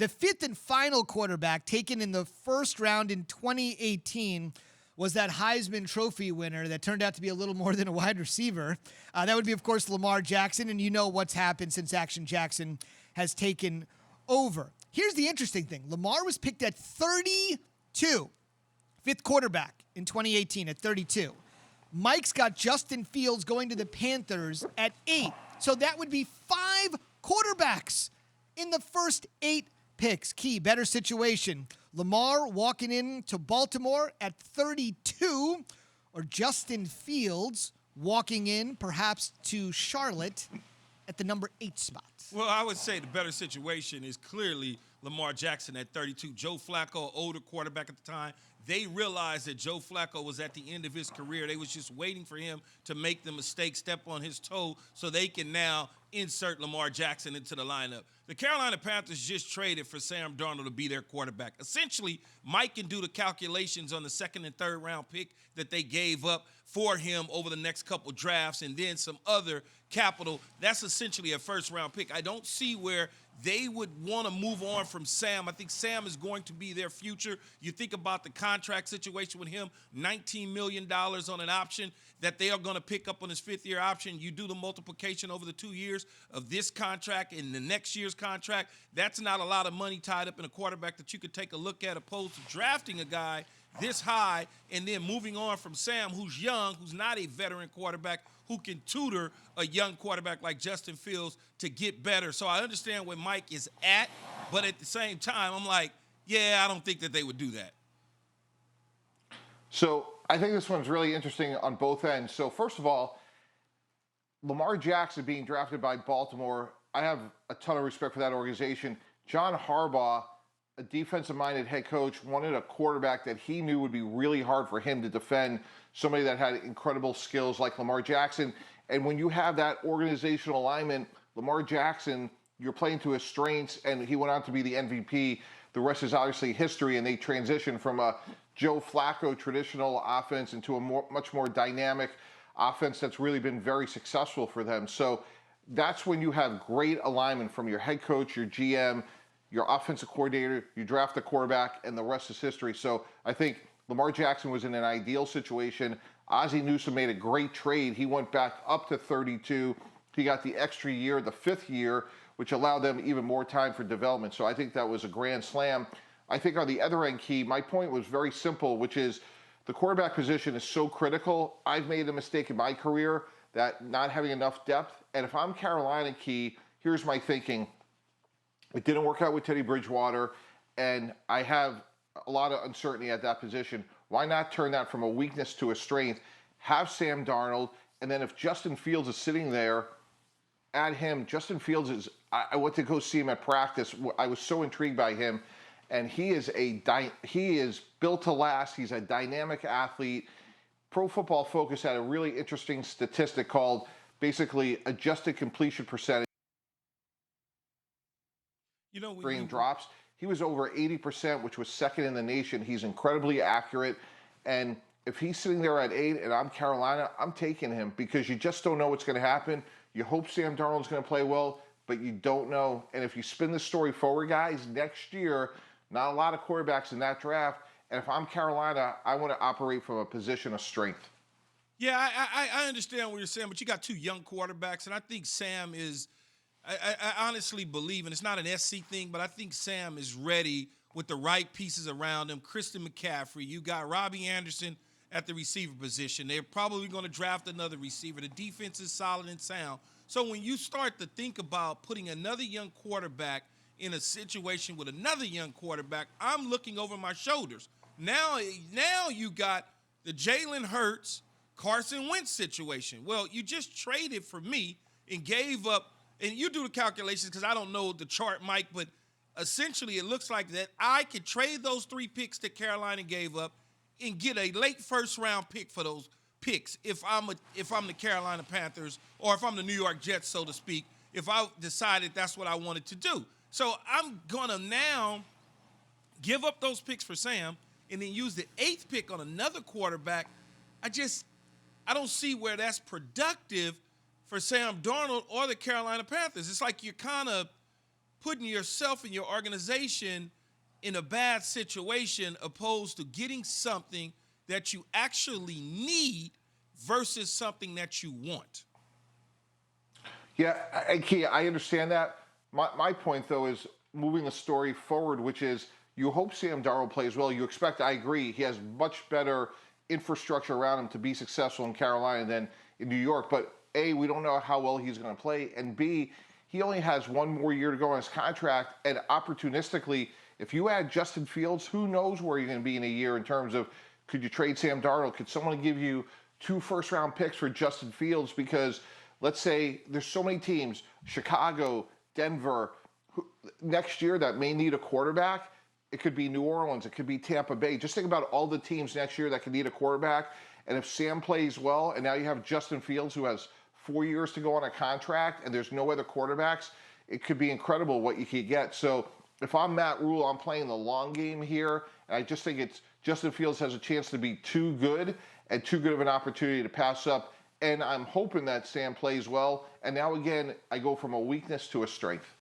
The fifth and final quarterback taken in the first round in 2018 was that Heisman Trophy winner that turned out to be a little more than a wide receiver. That would be, of course, Lamar Jackson, and you know what's happened since Action Jackson has taken over. Here's the interesting thing. Lamar was picked at 32, fifth quarterback in 2018 at 32. Mike's got Justin Fields going to the Panthers at 8. So that would be 5 quarterbacks in the first 8 picks. Key, better situation. Lamar walking in to Baltimore at 32, or Justin Fields walking in perhaps to Charlotte at the number 8 spot. Well, I would say the better situation is clearly Lamar Jackson at 32. Joe Flacco, older quarterback at the time. They realized that Joe Flacco was at the end of his career. They was just waiting for him to make the mistake, step on his toe, so they can now insert Lamar Jackson into the lineup. The Carolina Panthers just traded for Sam Darnold to be their quarterback. Essentially, Mike can do the calculations on the second and third round pick that they gave up for him over the next couple drafts and then some other capital. That's essentially a first-round pick. I don't see where they would want to move on from Sam. I think Sam is going to be their future. You think about the contract situation with him, $19 million on an option that they are going to pick up on his fifth-year option. You do the multiplication over the 2 years of this contract and the next year's contract. That's not a lot of money tied up in a quarterback that you could take a look at, opposed to drafting a guy this high and then moving on from Sam, who's young, who's not a veteran quarterback, who can tutor a young quarterback like Justin Fields to get better. So I understand where Mike is at, but at the same time, I'm like, yeah, I don't think that they would do that. So I think this one's really interesting on both ends. So first of all, Lamar Jackson being drafted by Baltimore, I have a ton of respect for that organization. John Harbaugh, a defensive-minded head coach, wanted a quarterback that he knew would be really hard for him to defend, somebody that had incredible skills like Lamar Jackson. And when you have that organizational alignment, Lamar Jackson, you're playing to his strengths, and he went on to be the MVP. The rest is obviously history, and they transitioned from a Joe Flacco traditional offense into a much more dynamic offense that's really been very successful for them. So that's when you have great alignment from your head coach, your GM, your offensive coordinator, you draft the quarterback, and the rest is history. So I think Lamar Jackson was in an ideal situation. Ozzie Newsome made a great trade. He went back up to 32. He got the extra year, the 5th year, which allowed them even more time for development. So I think that was a grand slam. I think on the other end, Key, my point was very simple, which is the quarterback position is so critical. I've made a mistake in my career that not having enough depth. And if I'm Carolina, Key, here's my thinking. It didn't work out with Teddy Bridgewater, and I have a lot of uncertainty at that position. Why not turn that from a weakness to a strength? Have Sam Darnold, and then if Justin Fields is sitting there, add him. Justin Fields is, I went to go see him at practice. I was so intrigued by him, and he is built to last. He's a dynamic athlete. Pro Football Focus had a really interesting statistic called basically adjusted completion percentage. You know, Green drops. He was over 80%, which was second in the nation. He's incredibly accurate. And if he's sitting there at 8 and I'm Carolina, I'm taking him because you just don't know what's going to happen. You hope Sam Darnold's going to play well, but you don't know. And if you spin the story forward, guys, next year, not a lot of quarterbacks in that draft. And if I'm Carolina, I want to operate from a position of strength. Yeah, I understand what you're saying, but you got 2 young quarterbacks, and I think Sam is – I honestly believe, and it's not an SC thing, but I think Sam is ready with the right pieces around him. Christian McCaffrey, you got Robbie Anderson at the receiver position. They're probably going to draft another receiver. The defense is solid and sound. So when you start to think about putting another young quarterback in a situation with another young quarterback, I'm looking over my shoulders. Now you got the Jalen Hurts, Carson Wentz situation. Well, you just traded for me and gave up. And you do the calculations because I don't know the chart, Mike, but essentially it looks like that I could trade those 3 picks that Carolina gave up and get a late first-round pick for those picks if I'm the Carolina Panthers or if I'm the New York Jets, so to speak, if I decided that's what I wanted to do. So I'm going to now give up those picks for Sam and then use the 8th pick on another quarterback. I don't see where that's productive for Sam Darnold or the Carolina Panthers. It's like you're kind of putting yourself and your organization in a bad situation opposed to getting something that you actually need versus something that you want. Yeah, Kia, I understand that. My point, though, is moving the story forward, which is you hope Sam Darnold plays well. You expect, I agree, he has much better infrastructure around him to be successful in Carolina than in New York. But A, we don't know how well he's going to play. And B, he only has one more year to go on his contract. And opportunistically, if you add Justin Fields, who knows where you're going to be in a year in terms of could you trade Sam Darnold? Could someone give you 2 first-round picks for Justin Fields? Because let's say there's so many teams, Chicago, Denver, next year that may need a quarterback. It could be New Orleans. It could be Tampa Bay. Just think about all the teams next year that could need a quarterback. And if Sam plays well, and now you have Justin Fields, who has 4 years to go on a contract, and there's no other quarterbacks, it could be incredible what you could get. So if I'm Matt Rule, I'm playing the long game here. And I just think it's Justin Fields has a chance to be too good and too good of an opportunity to pass up. And I'm hoping that Sam plays well. And now, again, I go from a weakness to a strength.